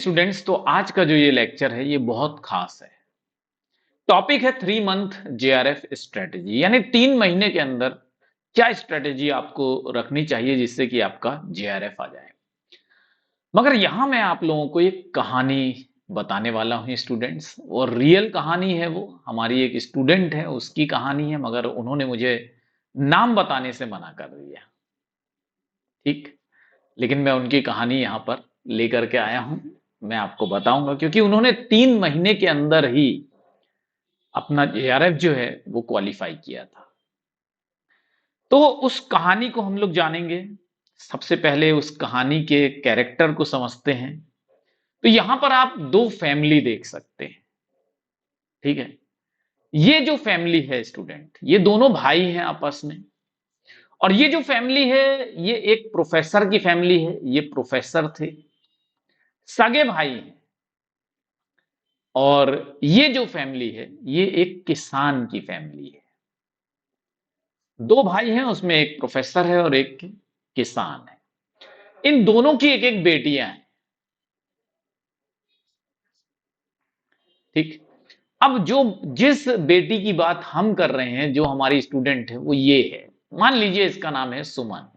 Students, तो आज का जो ये लेक्चर है ये बहुत खास है। टॉपिक है 3 मंथ जेआरएफ स्ट्रेटेजी, यानी 3 महीने के अंदर क्या स्ट्रेटेजी आपको रखनी चाहिए जिससे कि आपका जेआरएफ आ जाए। मगर यहां मैं आप लोगों को एक कहानी बताने वाला हूं स्टूडेंट्स, और रियल कहानी है। वो हमारी एक स्टूडेंट है, उसकी कहानी है, मगर उन्होंने मुझे नाम बताने से मना कर दिया। ठीक, लेकिन मैं उनकी कहानी यहां पर लेकर के आया हूं। मैं आपको बताऊंगा क्योंकि उन्होंने 3 महीने के अंदर ही अपना जेआरएफ जो है वो क्वालिफाई किया था। तो उस कहानी को हम लोग जानेंगे। सबसे पहले उस कहानी के कैरेक्टर को समझते हैं। तो यहां पर आप दो फैमिली देख सकते हैं। ठीक है, ये जो फैमिली है स्टूडेंट, ये दोनों भाई हैं आपस में। और ये जो फैमिली है, ये एक प्रोफेसर की फैमिली है। ये प्रोफेसर थे, सगे भाई हैं। और ये जो फैमिली है, ये एक किसान की फैमिली है। दो भाई हैं, उसमें एक प्रोफेसर है और एक किसान है। इन दोनों की एक एक बेटियां हैं। ठीक, अब जो जिस बेटी की बात हम कर रहे हैं, जो हमारी स्टूडेंट है, वो ये है। मान लीजिए इसका नाम है सुमन।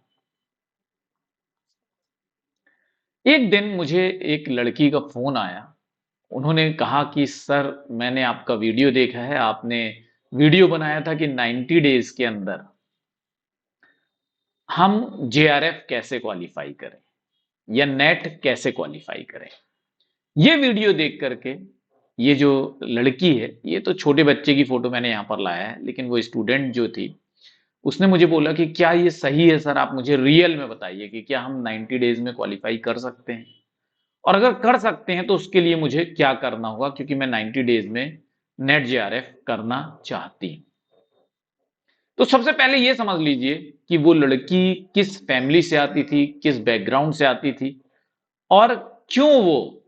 एक दिन मुझे एक लड़की का फोन आया। उन्होंने कहा कि सर, मैंने आपका वीडियो देखा है। आपने वीडियो बनाया था कि 90 डेज के अंदर हम जेआरएफ कैसे क्वालिफाई करें या नेट कैसे क्वालिफाई करें। ये वीडियो देख करके ये जो लड़की है, ये तो छोटे बच्चे की फोटो मैंने यहां पर लाया है, लेकिन वो स्टूडेंट जो थी, उसने मुझे बोला कि क्या ये सही है सर, आप मुझे रियल में बताइए कि क्या हम 90 डेज में क्वालिफाई कर सकते हैं, और अगर कर सकते हैं तो उसके लिए मुझे क्या करना होगा, क्योंकि मैं 90 डेज में नेट जेआरएफ करना चाहती हूँ। तो सबसे पहले ये समझ लीजिए कि वो लड़की किस फैमिली से आती थी, किस बैकग्राउंड से आती थी, और क्यों वो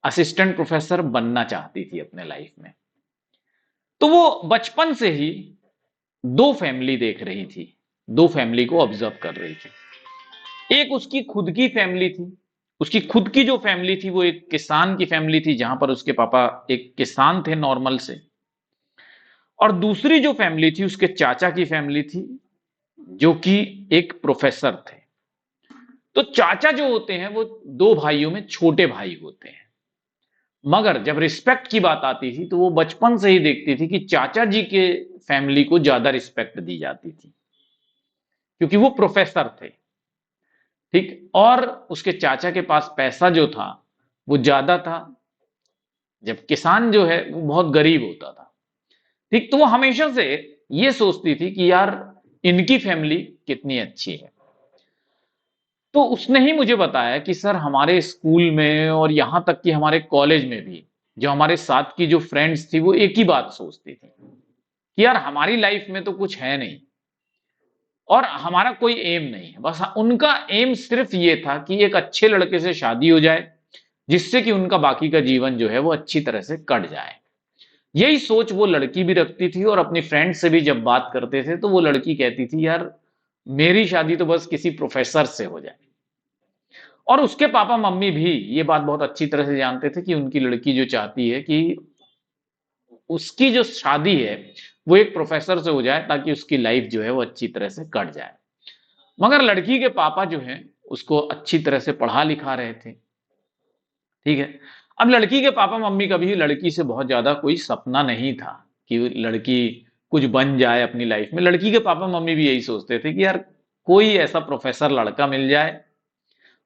असिस्टेंट प्रोफेसर बनना चाहती थी अपने लाइफ में। तो वो बचपन से ही दो फैमिली देख रही थी, दो फैमिली को ऑब्जर्व कर रही थी। एक उसकी खुद की फैमिली थी। उसकी खुद की जो फैमिली थी वो एक किसान की फैमिली थी, जहां पर उसके पापा एक किसान थे नॉर्मल से। और दूसरी जो फैमिली थी, उसके चाचा की फैमिली थी, जो कि एक प्रोफेसर थे। तो चाचा जो होते हैं वो दो भाइयों में छोटे भाई होते हैं। मगर जब रिस्पेक्ट की बात आती थी, तो वो बचपन से ही देखती थी कि चाचा जी के फैमिली को ज्यादा रिस्पेक्ट दी जाती थी, क्योंकि वो प्रोफेसर थे। ठीक, और उसके चाचा के पास पैसा जो था वो ज्यादा था, जब किसान जो है वो बहुत गरीब होता था। ठीक, तो वो हमेशा से ये सोचती थी कि यार, इनकी फैमिली कितनी अच्छी है। तो उसने ही मुझे बताया कि सर, हमारे स्कूल में और यहां तक कि हमारे कॉलेज में भी जो हमारे साथ की जो फ्रेंड्स थी, वो एक ही बात सोचती थी कि यार, हमारी लाइफ में तो कुछ है नहीं और हमारा कोई एम नहीं है। बस उनका एम सिर्फ ये था कि एक अच्छे लड़के से शादी हो जाए, जिससे कि उनका बाकी का जीवन जो है वो अच्छी तरह से कट जाए। यही सोच वो लड़की भी रखती थी, और अपनी फ्रेंड से भी जब बात करते थे तो वो लड़की कहती थी, यार, मेरी शादी तो बस किसी प्रोफेसर से हो जाए। और उसके पापा मम्मी भी ये बात बहुत अच्छी तरह से जानते थे कि उनकी लड़की जो चाहती है कि उसकी जो शादी है वो एक प्रोफेसर से हो जाए, ताकि उसकी लाइफ जो है वो अच्छी तरह से कट जाए। मगर लड़की के पापा जो हैं, उसको अच्छी तरह से पढ़ा लिखा रहे थे। ठीक है, अब लड़की के पापा मम्मी का भी लड़की से बहुत ज्यादा कोई सपना नहीं था कि लड़की कुछ बन जाए अपनी लाइफ में। लड़की के पापा मम्मी भी यही सोचते थे कि यार, कोई ऐसा प्रोफेसर लड़का मिल जाए,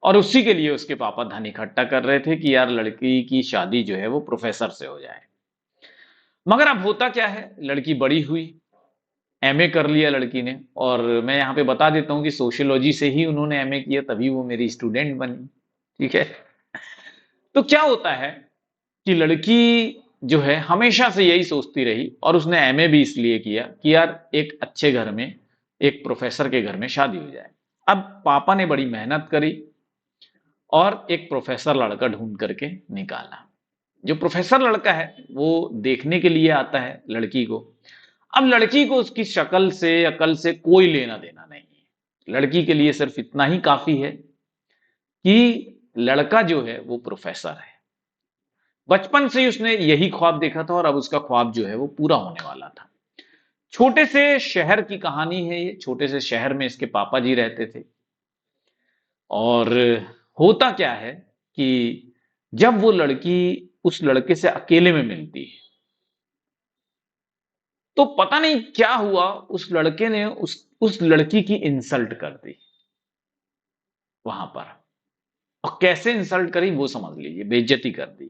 और उसी के लिए उसके पापा धन इकट्ठा कर रहे थे कि यार, लड़की की शादी जो है वो प्रोफेसर से हो जाए। मगर अब होता क्या है, लड़की बड़ी हुई, एमए कर लिया लड़की ने। और मैं यहाँ पे बता देता हूँ कि सोशियोलॉजी से ही उन्होंने एमए किया, तभी वो मेरी स्टूडेंट बनी। ठीक है, तो क्या होता है कि लड़की जो है हमेशा से यही सोचती रही, और उसने एमए भी इसलिए किया कि यार, एक अच्छे घर में, एक प्रोफेसर के घर में शादी हो जाए। अब पापा ने बड़ी मेहनत करी और एक प्रोफेसर लड़का ढूंढ करके निकाला। जो प्रोफेसर लड़का है वो देखने के लिए आता है लड़की को। अब लड़की को उसकी शक्ल से, अकल से कोई लेना देना नहीं है। लड़की के लिए सिर्फ इतना ही काफी है कि लड़का जो है वो प्रोफेसर है। बचपन से ही उसने यही ख्वाब देखा था और अब उसका ख्वाब जो है वो पूरा होने वाला था। छोटे से शहर की कहानी है ये। छोटे से शहर में इसके पापा जी रहते थे और होता क्या है कि जब वो लड़की उस लड़के से अकेले में मिलती है तो पता नहीं क्या हुआ, उस लड़के ने उस लड़की की इंसल्ट कर दी वहां पर। और कैसे इंसल्ट करी वो समझ लीजिए, बेइज्जती कर दी।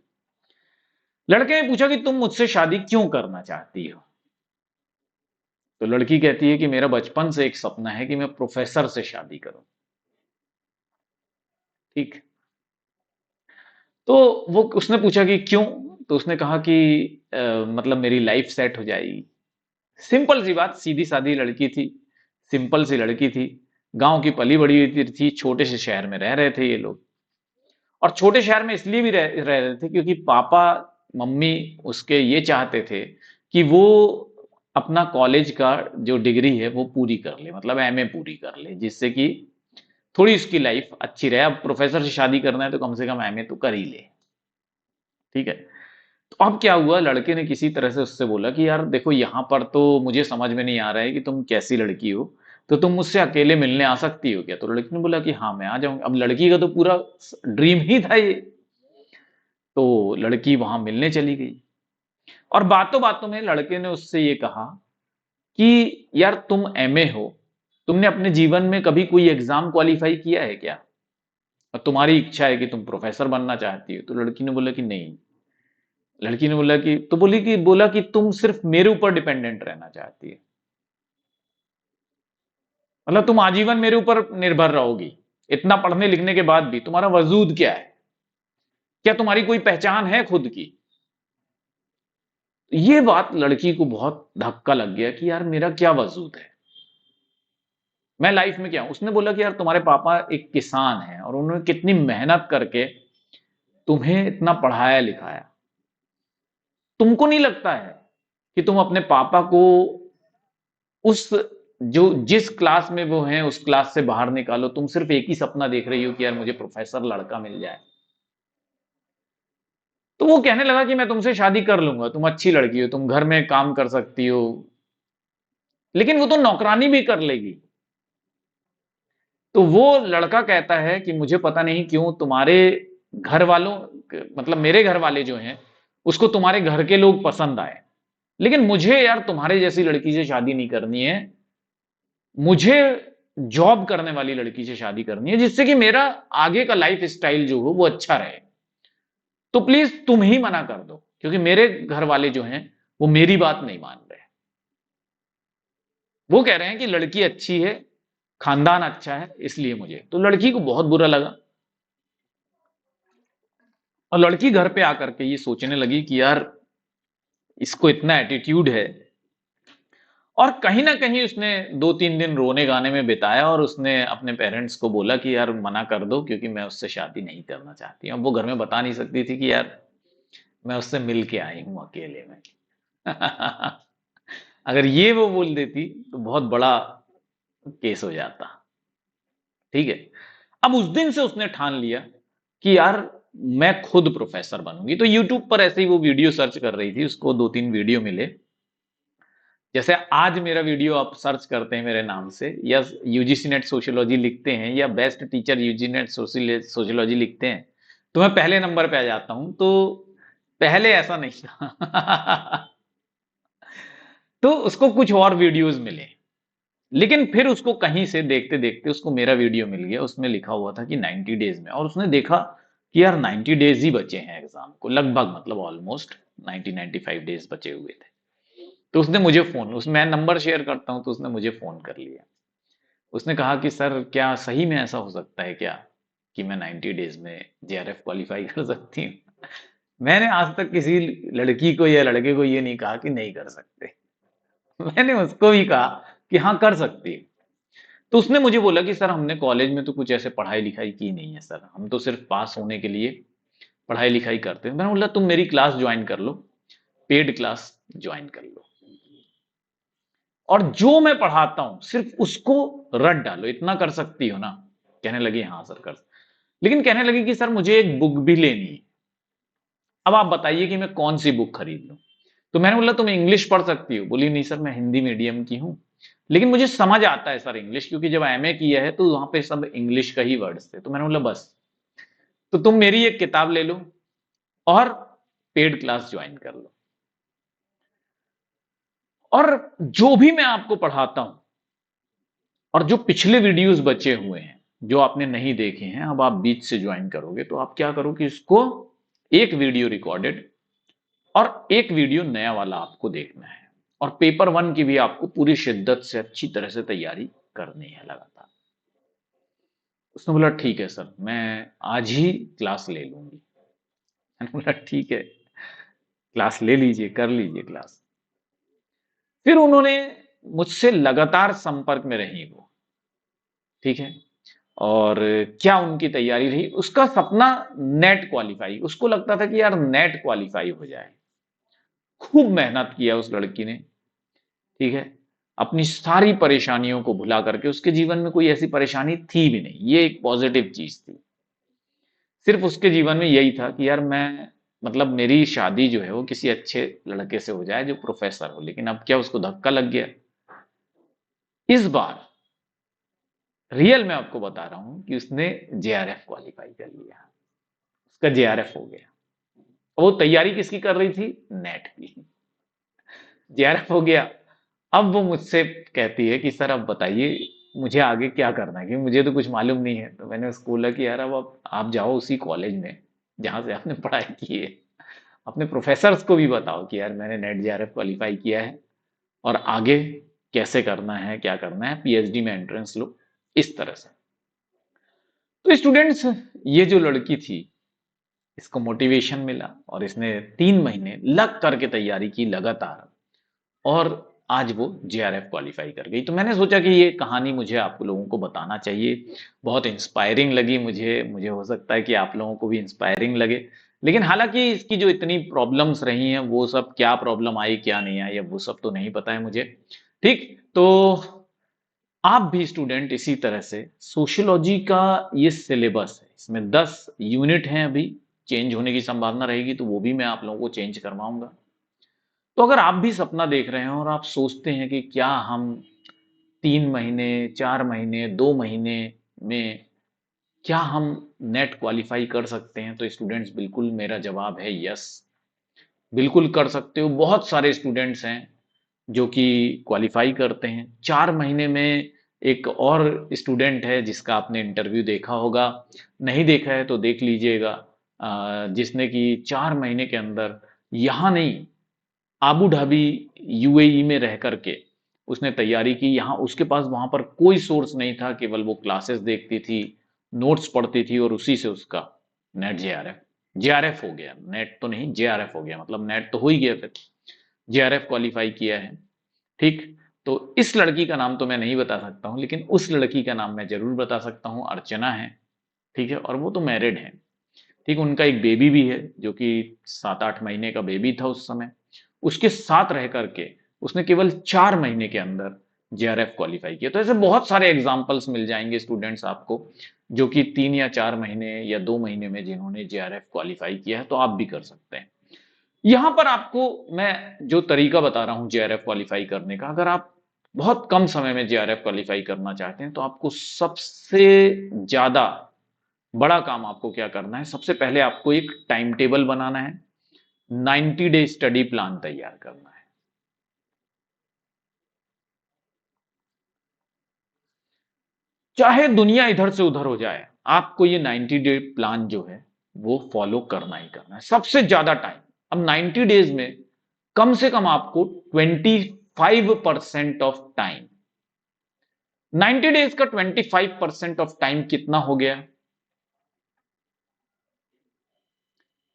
लड़के ने पूछा कि तुम मुझसे शादी क्यों करना चाहती हो? तो लड़की कहती है कि मेरा बचपन से एक सपना है कि मैं प्रोफेसर से शादी करूं। ठीक। तो वो उसने पूछा कि क्यों? तो उसने कहा कि मतलब मेरी लाइफ सेट हो जाएगी। सिंपल सी बात, सीधी सादी लड़की थी, सिंपल सी लड़की थी, गांव की पली बड़ी हुई थी, छोटे से शहर में रह रहे थे ये लोग। और छोटे शहर में इसलिए भी रह रहे थे क्योंकि पापा मम्मी उसके ये चाहते थे कि वो अपना कॉलेज का जो डिग्री है वो पूरी कर ले, मतलब एमए पूरी कर ले, जिससे कि थोड़ी उसकी लाइफ अच्छी रहे। अब प्रोफेसर से शादी करना है तो कम से कम एमए तो कर ही ले। ठीक है। तो अब क्या हुआ, लड़के ने किसी तरह से उससे बोला कि यार देखो यहाँ पर तो मुझे समझ में नहीं आ रहा है कि तुम कैसी लड़की हो, तो तुम मुझसे अकेले मिलने आ सकती हो क्या? तो लड़की ने बोला कि हाँ मैं आ जाऊंगी। अब लड़की का तो पूरा ड्रीम ही था ये। तो लड़की वहां मिलने चली गई और बातों बातों में लड़के ने उससे ये कहा कि यार तुम एमए हो, तुमने अपने जीवन में कभी कोई एग्जाम क्वालिफाई किया है क्या? और तुम्हारी इच्छा है कि तुम प्रोफेसर बनना चाहती हो। तो लड़की ने बोला कि नहीं। लड़की ने बोला कि, तो बोला कि तुम सिर्फ मेरे ऊपर डिपेंडेंट रहना चाहती है, मतलब तुम आजीवन मेरे ऊपर निर्भर रहोगी, इतना पढ़ने लिखने के बाद भी तुम्हारा वजूद क्या है? क्या तुम्हारी कोई पहचान है खुद की? ये बात लड़की को बहुत धक्का लग गया कि यार मेरा क्या वजूद है, मैं लाइफ में क्या हूं। उसने बोला कि यार तुम्हारे पापा एक किसान हैं और उन्होंने कितनी मेहनत करके तुम्हें इतना पढ़ाया लिखाया, तुमको नहीं लगता है कि तुम अपने पापा को उस जो जिस क्लास में वो हैं उस क्लास से बाहर निकालो? तुम सिर्फ एक ही सपना देख रही हो कि यार मुझे प्रोफेसर लड़का मिल जाए। तो वो कहने लगा कि मैं तुमसे शादी कर लूंगा, तुम अच्छी लड़की हो, तुम घर में काम कर सकती हो, लेकिन वो तो नौकरानी भी कर लेगी। तो वो लड़का कहता है कि मुझे पता नहीं क्यों तुम्हारे घर वालों, मतलब मेरे घर वाले जो हैं उसको तुम्हारे घर के लोग पसंद आए, लेकिन मुझे यार तुम्हारे जैसी लड़की से शादी नहीं करनी है। मुझे जॉब करने वाली लड़की से शादी करनी है जिससे कि मेरा आगे का लाइफ स्टाइल जो हो वो अच्छा रहे। तो प्लीज तुम ही मना कर दो क्योंकि मेरे घर वाले जो हैं वो मेरी बात नहीं मान रहे। वो कह रहे हैं कि लड़की अच्छी है, खानदान अच्छा है, इसलिए मुझे। तो लड़की को बहुत बुरा लगा और लड़की घर पे आकर के ये सोचने लगी कि यार इसको इतना एटीट्यूड है। और कहीं ना कहीं उसने 2-3 दिन रोने गाने में बिताया और उसने अपने पेरेंट्स को बोला कि यार मना कर दो क्योंकि मैं उससे शादी नहीं करना चाहती। अब वो घर में बता नहीं सकती थी कि यार मैं उससे मिल के आई हूं अकेले में। अगर ये वो बोल देती तो बहुत बड़ा केस हो जाता। ठीक है। अब उस दिन से उसने ठान लिया कि यार मैं खुद प्रोफेसर बनूंगी। तो यूट्यूब पर ऐसे ही वो वीडियो सर्च कर रही थी, उसको 2-3 वीडियो मिले। जैसे आज मेरा वीडियो आप सर्च करते हैं मेरे नाम से या यूजीसी नेट सोशियोलॉजी लिखते हैं या best teacher UG NET sociology लिखते हैं तो मैं पहले नंबर पे आ जाता हूं। तो पहले ऐसा नहीं था। तो उसको कुछ और वीडियोस मिले, लेकिन फिर उसको कहीं से देखते देखते उसको मेरा वीडियो मिल गया। उसमें लिखा हुआ था कि 90 डेज में, और उसने देखा कि यार 90 डेज ही बचे हैं एग्जाम को, लगभग मतलब ऑलमोस्ट 90-95 डेज बचे हुए थे। तो उसने मुझे फोन, उस मैं नंबर शेयर करता हूं तो उसने मुझे फोन कर लिया। उसने कहा कि सर क्या सही में ऐसा हो सकता है क्या कि मैं 90 डेज में जेआरएफ क्वालिफाई कर सकती हूँ? मैंने आज तक किसी लड़की को या लड़के को ये नहीं कहा कि नहीं कर सकते। मैंने उसको भी कहा कि हाँ कर सकती है। तो उसने मुझे बोला कि सर हमने कॉलेज में तो कुछ ऐसे पढ़ाई लिखाई की नहीं है सर, हम तो सिर्फ पास होने के लिए पढ़ाई लिखाई करते हैं। मैंने बोला तुम मेरी क्लास ज्वाइन कर लो, पेड क्लास ज्वाइन कर लो, और जो मैं पढ़ाता हूं सिर्फ उसको रट डालो, इतना कर सकती हो ना? कहने लगी हाँ सर कर। लेकिन कहने लगी कि सर मुझे एक बुक भी लेनी है, अब आप बताइए कि मैं कौन सी बुक खरीद लूं। तो मैंने बोला तुम इंग्लिश पढ़ सकती हो। बोली नहीं सर मैं हिंदी मीडियम की हूं, लेकिन मुझे समझ आता है सर इंग्लिश, क्योंकि जब एमए किया है तो वहां पे सब इंग्लिश का ही वर्ड्स थे। तो मैंने बोला बस, तो तुम मेरी एक किताब ले लो और पेड क्लास ज्वाइन कर लो, और जो भी मैं आपको पढ़ाता हूं, और जो पिछले वीडियोस बचे हुए हैं जो आपने नहीं देखे हैं, अब आप बीच से ज्वाइन करोगे तो आप क्या करो कि इसको एक वीडियो रिकॉर्डेड और एक वीडियो नया वाला आपको देखना है, और पेपर वन की भी आपको पूरी शिद्दत से अच्छी तरह से तैयारी करनी है लगातार। उसने बोला ठीक है सर, मैं आज ही क्लास ले लूंगी। मैंने बोला ठीक है, क्लास ले लीजिए, कर लीजिए क्लास। फिर उन्होंने मुझसे लगातार संपर्क में रही वो, ठीक है। और क्या उनकी तैयारी रही, उसका सपना नेट क्वालिफाई, उसको लगता था कि यार नेट क्वालिफाई हो जाए। खूब मेहनत किया उस लड़की ने, ठीक है। अपनी सारी परेशानियों को भुला करके, उसके जीवन में कोई ऐसी परेशानी थी भी नहीं, ये एक पॉजिटिव चीज थी। सिर्फ उसके जीवन में यही था कि यार मैं, मतलब मेरी शादी जो है वो किसी अच्छे लड़के से हो जाए जो प्रोफेसर हो। लेकिन अब क्या, उसको धक्का लग गया। इस बार रियल में आपको बता रहा हूं कि उसने जेआरएफ क्वालिफाई कर लिया, उसका जेआरएफ हो गया। वो तैयारी किसकी कर रही थी, नेट की। जेआरएफ हो गया। अब वो मुझसे कहती है कि सर अब बताइए मुझे आगे क्या करना है, क्योंकि मुझे तो कुछ मालूम नहीं है। तो मैंने उसको बोला कि यार अब आप जाओ उसी कॉलेज में जहां से आपने पढ़ाई की है, अपने प्रोफेसर्स को भी बताओ कि यार मैंने नेट जेआरएफ क्वालिफाई किया है, और आगे कैसे करना है, क्या करना है, पीएचडी में एंट्रेंस लो, इस तरह से। तो स्टूडेंट्स, ये जो लड़की थी, इसको मोटिवेशन मिला और इसने 3 महीने लग करके तैयारी की लगातार, और आज वो जेआरएफ क्वालिफाई कर गई। तो मैंने सोचा कि ये कहानी मुझे आप लोगों को बताना चाहिए, बहुत इंस्पायरिंग लगी मुझे हो सकता है कि आप लोगों को भी इंस्पायरिंग लगे। लेकिन हालांकि इसकी जो इतनी प्रॉब्लम्स रही हैं, वो सब क्या प्रॉब्लम आई क्या नहीं आई, अब वो सब तो नहीं पता है मुझे। ठीक, तो आप भी स्टूडेंट इसी तरह से, सोशियोलॉजी का ये सिलेबस है, इसमें 10 यूनिट हैं, अभी चेंज होने की संभावना रहेगी, तो वो भी मैं आप लोगों को चेंज करवाऊंगा। तो अगर आप भी सपना देख रहे हैं और आप सोचते हैं कि क्या हम 3 महीने, 4 महीने, 2 महीने में क्या हम नेट क्वालिफाई कर सकते हैं, तो स्टूडेंट्स बिल्कुल मेरा जवाब है यस, बिल्कुल कर सकते हो। बहुत सारे स्टूडेंट्स हैं जो कि क्वालिफाई करते हैं 4 महीने में। एक और स्टूडेंट है जिसका आपने इंटरव्यू देखा होगा, नहीं देखा है तो देख लीजिएगा, जिसने कि 4 महीने के अंदर, यहाँ नहीं, आबू धाबी यूएई में रह करके उसने तैयारी की। यहाँ उसके पास वहां पर कोई सोर्स नहीं था, केवल वो क्लासेस देखती थी, नोट्स पढ़ती थी, और उसी से उसका नेट जेआरएफ, जेआरएफ हो गया, नेट तो नहीं जेआरएफ हो गया, मतलब नेट तो हो ही गया, फिर जेआरएफ क्वालिफाई किया है। ठीक, तो इस लड़की का नाम तो मैं नहीं बता सकता हूं, लेकिन उस लड़की का नाम मैं जरूर बता सकता हूं, अर्चना है। ठीक है, और वो तो मैरिड है। ठीक, उनका एक बेबी भी है जो कि 7-8 महीने का बेबी था उस समय। उसके साथ रह करके उसने केवल 4 महीने के अंदर जेआरएफ क्वालिफाई किया। तो ऐसे बहुत सारे एग्जाम्पल्स मिल जाएंगे स्टूडेंट्स आपको, जो कि 3 या 4 महीने या 2 महीने में जिन्होंने जेआरएफ क्वालिफाई किया है, तो आप भी कर सकते हैं। यहां पर आपको मैं जो तरीका बता रहा हूं जेआरएफ क्वालिफाई करने का, अगर आप बहुत कम समय में जेआरएफ क्वालिफाई करना चाहते हैं, तो आपको सबसे ज्यादा बड़ा काम आपको क्या करना है, सबसे पहले आपको एक टाइम टेबल बनाना है, 90 डे स्टडी प्लान तैयार करना है। चाहे दुनिया इधर से उधर हो जाए, आपको ये 90 डे प्लान जो है वो फॉलो करना ही करना है, सबसे ज्यादा टाइम। अब 90 डेज में कम से कम आपको 25% ऑफ टाइम, 90 डेज का 25% ऑफ टाइम कितना हो गया,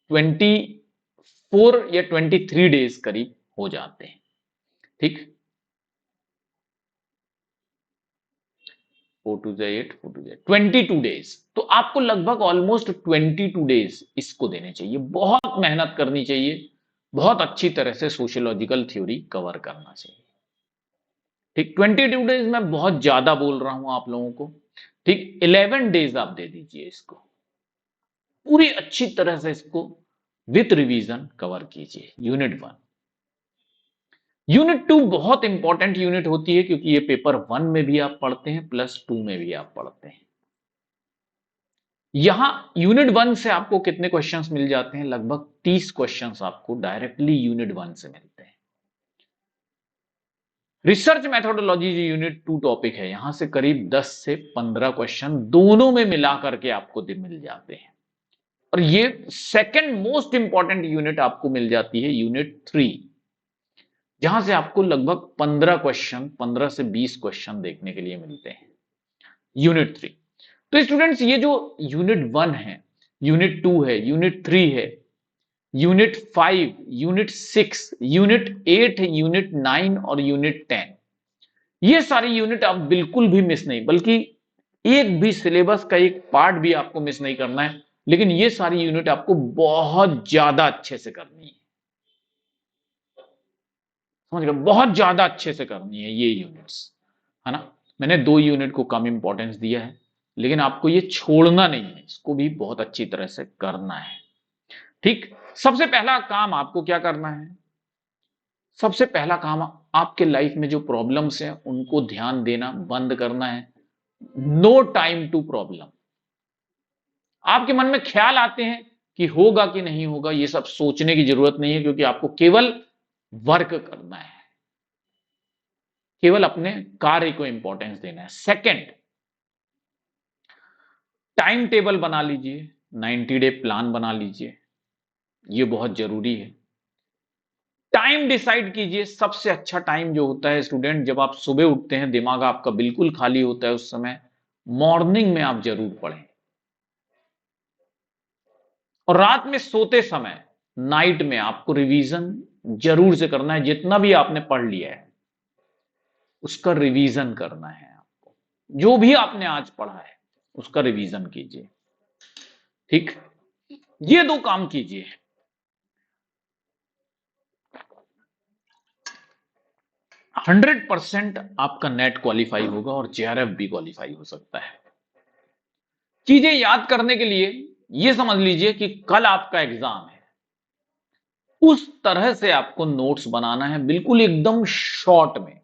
24 या 23 डेज करीब हो जाते हैं। ठीक, 4 2 8, 22 डेज, तो आपको लगभग ऑलमोस्ट 22 डेज इसको देने चाहिए, बहुत मेहनत करनी चाहिए, बहुत अच्छी तरह से सोशियोलॉजिकल थ्योरी कवर करना चाहिए। ठीक, 22 डेज में बहुत ज्यादा बोल रहा हूं आप लोगों को। ठीक, 11 डेज आप दे दीजिए इसको, पूरी अच्छी तरह से इसको विथ रिवीजन कवर कीजिए। यूनिट 1। यूनिट 2 बहुत इंपॉर्टेंट यूनिट होती है क्योंकि ये पेपर 1 में भी आप पढ़ते हैं प्लस 2 में भी आप पढ़ते हैं। यहां यूनिट 1 से आपको कितने क्वेश्चंस मिल जाते हैं? लगभग 30 क्वेश्चंस आपको डायरेक्टली यूनिट 1 से मिलते हैं। रिसर्च मेथोडोलॉजी जो यूनिट 2 टॉपिक है, यहां से करीब 10 से 15 क्वेश्चन दोनों में मिला करके आपको मिल जाते हैं। और ये सेकंड मोस्ट इंपॉर्टेंट यूनिट आपको मिल जाती है यूनिट 3, जहां से आपको लगभग 15 क्वेश्चन, 15 से 20 क्वेश्चन देखने के लिए मिलते हैं यूनिट 3। तो स्टूडेंट्स, ये जो यूनिट 1 है, यूनिट 2 है, यूनिट 3 है, यूनिट 5, यूनिट 6, यूनिट 8, यूनिट 9 और यूनिट 10, ये सारी यूनिट आप बिल्कुल भी मिस नहीं, बल्कि एक भी सिलेबस का एक पार्ट भी आपको मिस नहीं करना है, लेकिन ये सारी यूनिट आपको बहुत ज्यादा अच्छे से करनी है। समझ गए? बहुत ज्यादा अच्छे से करनी है ये यूनिट्स, है ना। मैंने 2 यूनिट को कम इंपॉर्टेंस दिया है, लेकिन आपको ये छोड़ना नहीं है, इसको भी बहुत अच्छी तरह से करना है। ठीक, सबसे पहला काम आपको क्या करना है? सबसे पहला काम, आपके लाइफ में जो प्रॉब्लम्स हैं उनको ध्यान देना बंद करना है। No time to problem. आपके मन में ख्याल आते हैं कि होगा कि नहीं होगा, ये सब सोचने की जरूरत नहीं है, क्योंकि आपको केवल वर्क करना है, केवल अपने कार्य को इंपॉर्टेंस देना है। सेकंड, टाइम टेबल बना लीजिए, 90 डे प्लान बना लीजिए, ये बहुत जरूरी है। टाइम डिसाइड कीजिए। सबसे अच्छा टाइम जो होता है स्टूडेंट, जब आप सुबह उठते हैं, दिमाग आपका बिल्कुल खाली होता है, उस समय मॉर्निंग में आप जरूर पढ़ें। और रात में सोते समय, नाइट में आपको रिवीजन जरूर से करना है। जितना भी आपने पढ़ लिया है उसका रिवीजन करना है आपको। जो भी आपने आज पढ़ा है उसका रिवीजन कीजिए। ठीक, ये 2 काम कीजिए। 100% आपका नेट क्वालिफाई होगा और जेआरएफ भी क्वालिफाई हो सकता है। चीजें याद करने के लिए यह समझ लीजिए कि कल आपका एग्जाम है, उस तरह से आपको नोट्स बनाना है, बिल्कुल एकदम शॉर्ट में।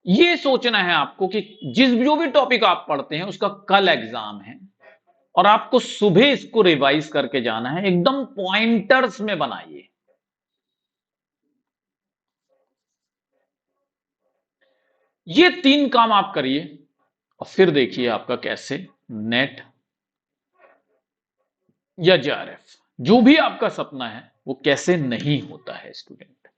यह सोचना है आपको कि जो भी टॉपिक आप पढ़ते हैं उसका कल एग्जाम है, और आपको सुबह इसको रिवाइज करके जाना है। एकदम पॉइंटर्स में बनाइए। ये 3 काम आप करिए और फिर देखिए आपका कैसे नेट या जेआरएफ, जो भी आपका सपना है, वो कैसे नहीं होता है स्टूडेंट।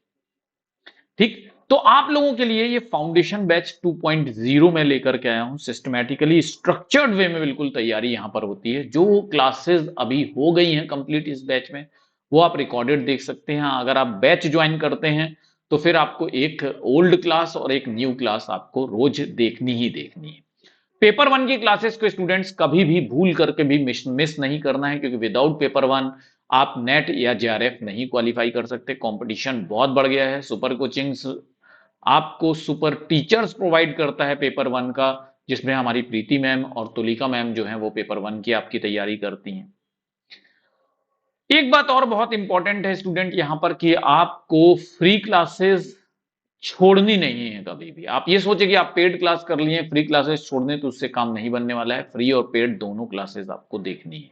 ठीक, तो आप लोगों के लिए ये फाउंडेशन बैच 2.0 में लेकर के आया हूं। सिस्टमैटिकली स्ट्रक्चर्ड वे में बिल्कुल तैयारी यहां पर होती है। जो क्लासेस अभी हो गई हैं कंप्लीट इस बैच में, वो आप रिकॉर्डेड देख सकते हैं। अगर आप बैच ज्वाइन करते हैं तो फिर आपको एक ओल्ड क्लास और एक न्यू क्लास आपको रोज देखनी ही देखनी है। पेपर 1 की क्लासेस को स्टूडेंट्स कभी भी भूल करके भी मिस नहीं करना है, क्योंकि विदाउट पेपर 1 आप नेट या जेआरएफ नहीं क्वालिफाई कर सकते। कंपटीशन बहुत बढ़ गया है। सुपर कोचिंग्स आपको सुपर टीचर्स प्रोवाइड करता है पेपर 1 का, जिसमें हमारी प्रीति मैम और तुलिका मैम जो है वो पेपर 1 की आपकी तैयारी करती हैं। एक बात और बहुत इंपॉर्टेंट है स्टूडेंट यहां पर, कि आपको फ्री क्लासेस छोड़नी नहीं है कभी भी। आप ये सोचे कि आप पेड क्लास कर लिए, फ्री क्लासेस छोड़ने, तो उससे काम नहीं बनने वाला है। फ्री और पेड दोनों क्लासेस आपको देखनी है।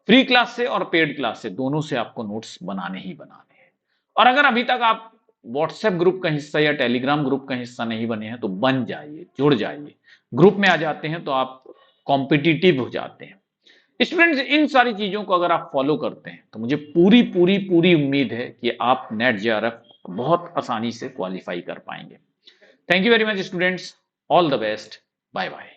फ्री क्लास से और पेड क्लास से, दोनों से आपको नोट्स बनाने ही बनाने हैं। और अगर अभी तक आप व्हाट्सएप ग्रुप का हिस्सा या टेलीग्राम ग्रुप का हिस्सा नहीं बने हैं तो बन जाइए, जुड़ जाइए। ग्रुप में आ जाते हैं तो आप कॉम्पिटिटिव हो जाते हैं। स्टूडेंट्स, इन सारी चीजों को अगर आप फॉलो करते हैं तो मुझे पूरी पूरी पूरी उम्मीद है कि आप नेट जेआरएफ बहुत आसानी से क्वालिफाई कर पाएंगे। Thank you very much students, all the best, bye bye.